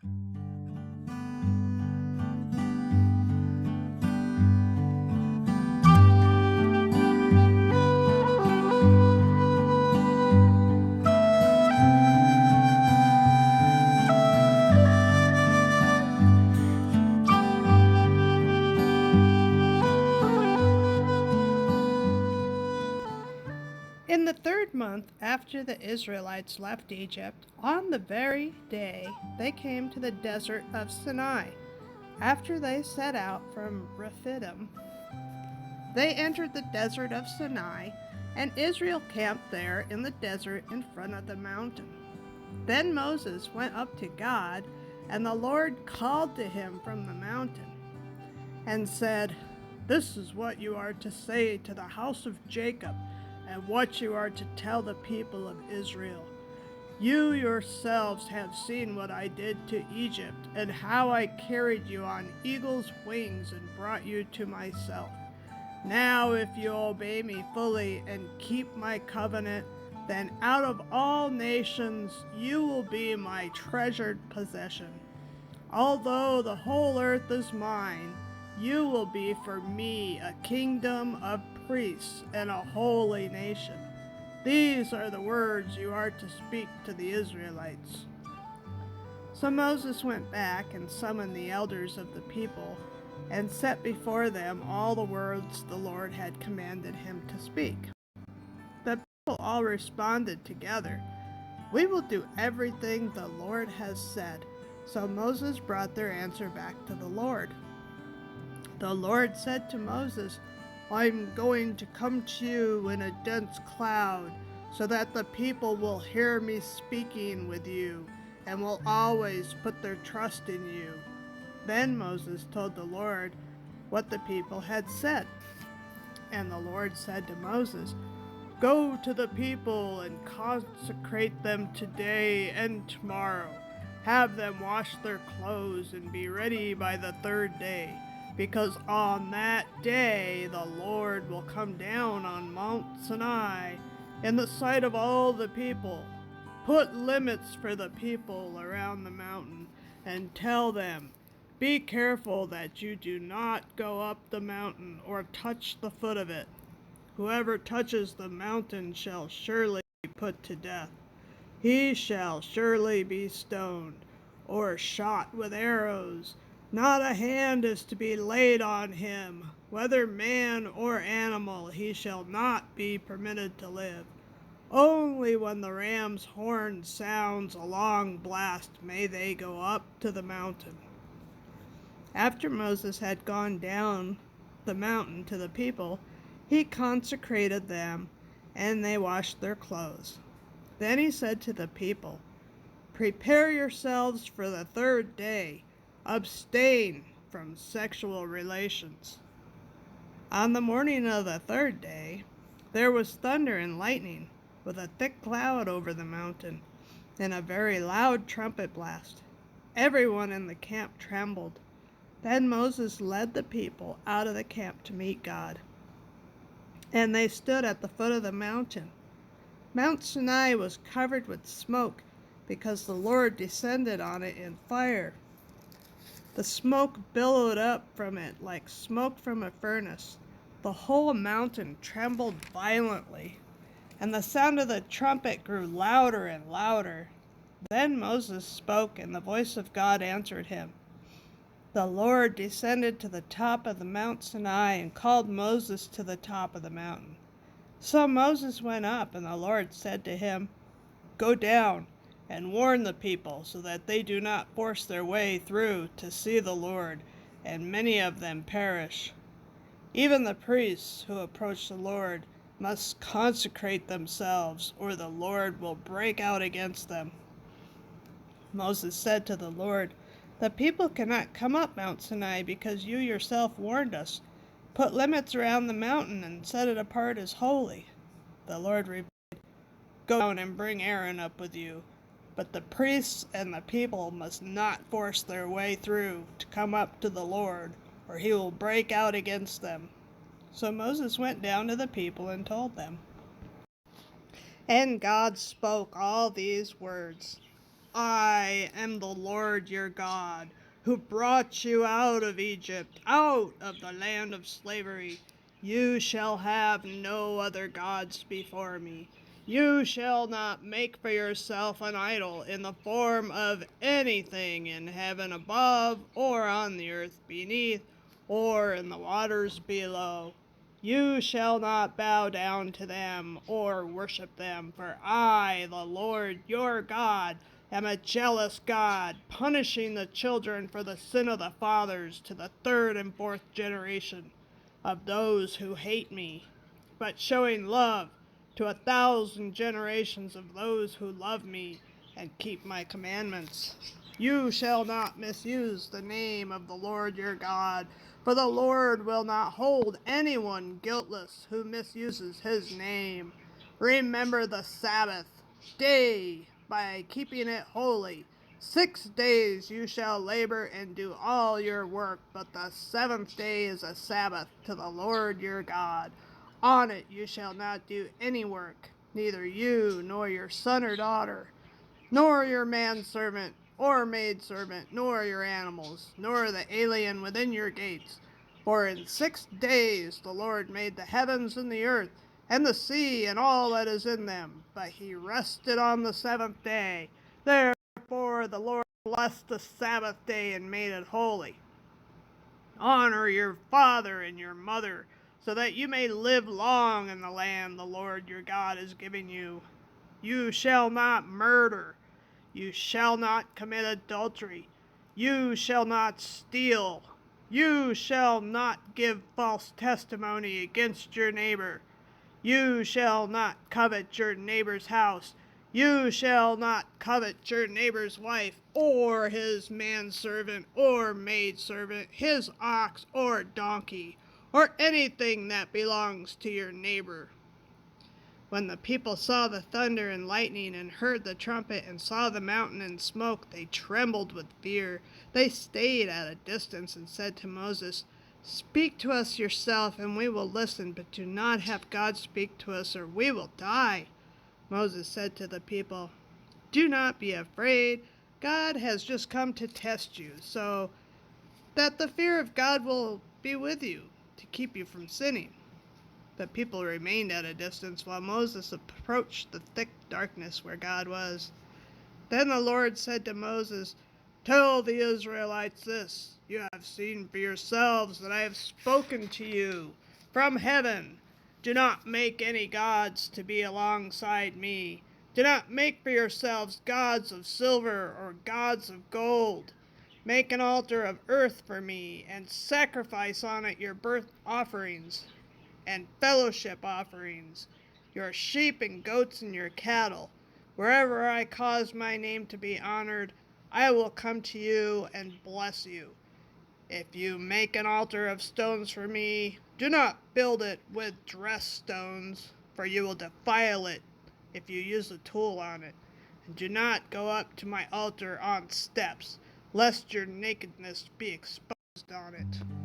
In the third month after the Israelites left Egypt, on the very day they came to the desert of Sinai. After they set out from Rephidim, they entered the desert of Sinai, and Israel camped there in the desert in front of the mountain. Then Moses went up to God, and the Lord called to him from the mountain and said, "This is what you are to say to the house of Jacob, and what you are to tell the people of Israel. You yourselves have seen what I did to Egypt, and how I carried you on eagle's wings and brought you to myself. Now, if you obey me fully and keep my covenant, then out of all nations you will be my treasured possession. Although the whole earth is mine, you will be for me a kingdom of priests and a holy nation. These are the words you are to speak to the Israelites." So Moses went back and summoned the elders of the people and set before them all the words the Lord had commanded him to speak. The people all responded together, "We will do everything the Lord has said." So Moses brought their answer back to the Lord. The Lord said to Moses, "I'm going to come to you in a dense cloud, so that the people will hear me speaking with you and will always put their trust in you." Then Moses told the Lord what the people had said. And the Lord said to Moses, "Go to the people and consecrate them today and tomorrow. Have them wash their clothes and be ready by the third day, because on that day the Lord will come down on Mount Sinai in the sight of all the people. Put limits for the people around the mountain and tell them, 'Be careful that you do not go up the mountain or touch the foot of it. Whoever touches the mountain shall surely be put to death. He shall surely be stoned or shot with arrows. Not a hand is to be laid on him. Whether man or animal, he shall not be permitted to live. Only when the ram's horn sounds a long blast may they go up to the mountain." After Moses had gone down the mountain to the people, he consecrated them, and they washed their clothes. Then he said to the people, "Prepare yourselves for the third day. Abstain from sexual relations." On the morning of the third day, there was thunder and lightning, with a thick cloud over the mountain, and a very loud trumpet blast. Everyone in the camp trembled. Then Moses led the people out of the camp to meet God, and they stood at the foot of the mountain. Mount Sinai was covered with smoke, because the Lord descended on it in fire. The smoke billowed up from it like smoke from a furnace. The whole mountain trembled violently, and the sound of the trumpet grew louder and louder. Then Moses spoke, and the voice of God answered him. The Lord descended to the top of the Mount Sinai and called Moses to the top of the mountain. So Moses went up, and the Lord said to him, "Go down and warn the people, so that they do not force their way through to see the Lord, and many of them perish. Even the priests who approach the Lord must consecrate themselves, or the Lord will break out against them." Moses said to the Lord, "The people cannot come up Mount Sinai because you yourself warned us. Put limits around the mountain and set it apart as holy." The Lord replied, "Go down and bring Aaron up with you. But the priests and the people must not force their way through to come up to the Lord, or he will break out against them." So Moses went down to the people and told them. And God spoke all these words. I am the Lord your God, who brought you out of Egypt, out of the land of slavery. You shall have no other gods before me. You shall not make for yourself an idol in the form of anything in heaven above, or on the earth beneath, or in the waters below. You shall not bow down to them or worship them, for I, the Lord your God, am a jealous God, punishing the children for the sin of the fathers to the third and fourth generation of those who hate me, but showing love to 1,000 generations of those who love me and keep my commandments. You shall not misuse the name of the Lord your God, for the Lord will not hold anyone guiltless who misuses his name. Remember the Sabbath day by keeping it holy. 6 days you shall labor and do all your work, but the seventh day is a Sabbath to the Lord your God. On it you shall not do any work, neither you nor your son or daughter, nor your manservant or maidservant, nor your animals, nor the alien within your gates. For in 6 days the Lord made the heavens and the earth, and the sea and all that is in them, but he rested on the seventh day. Therefore the Lord blessed the Sabbath day and made it holy. Honor your father and your mother, so that you may live long in the land the Lord your God is giving you. You shall not murder. You shall not commit adultery. You shall not steal. You shall not give false testimony against your neighbor. You shall not covet your neighbor's house. You shall not covet your neighbor's wife, or his manservant or maidservant, his ox or donkey, or anything that belongs to your neighbor. When the people saw the thunder and lightning and heard the trumpet and saw the mountain in smoke, they trembled with fear. They stayed at a distance and said to Moses, "Speak to us yourself, and we will listen, but do not have God speak to us, or we will die." Moses said to the people, "Do not be afraid. God has just come to test you, so that the fear of God will be with you, to keep you from sinning." The people remained at a distance while Moses approached the thick darkness where God was. Then the Lord said to Moses, "Tell the Israelites this: You have seen for yourselves that I have spoken to you from heaven. Do not make any gods to be alongside me. Do not make for yourselves gods of silver or gods of gold. Make an altar of earth for me, and sacrifice on it your burnt offerings and fellowship offerings, your sheep and goats and your cattle. Wherever I cause my name to be honored, I will come to you and bless you. If you make an altar of stones for me, do not build it with dressed stones, for you will defile it if you use a tool on it. And do not go up to my altar on steps, lest your nakedness be exposed on it."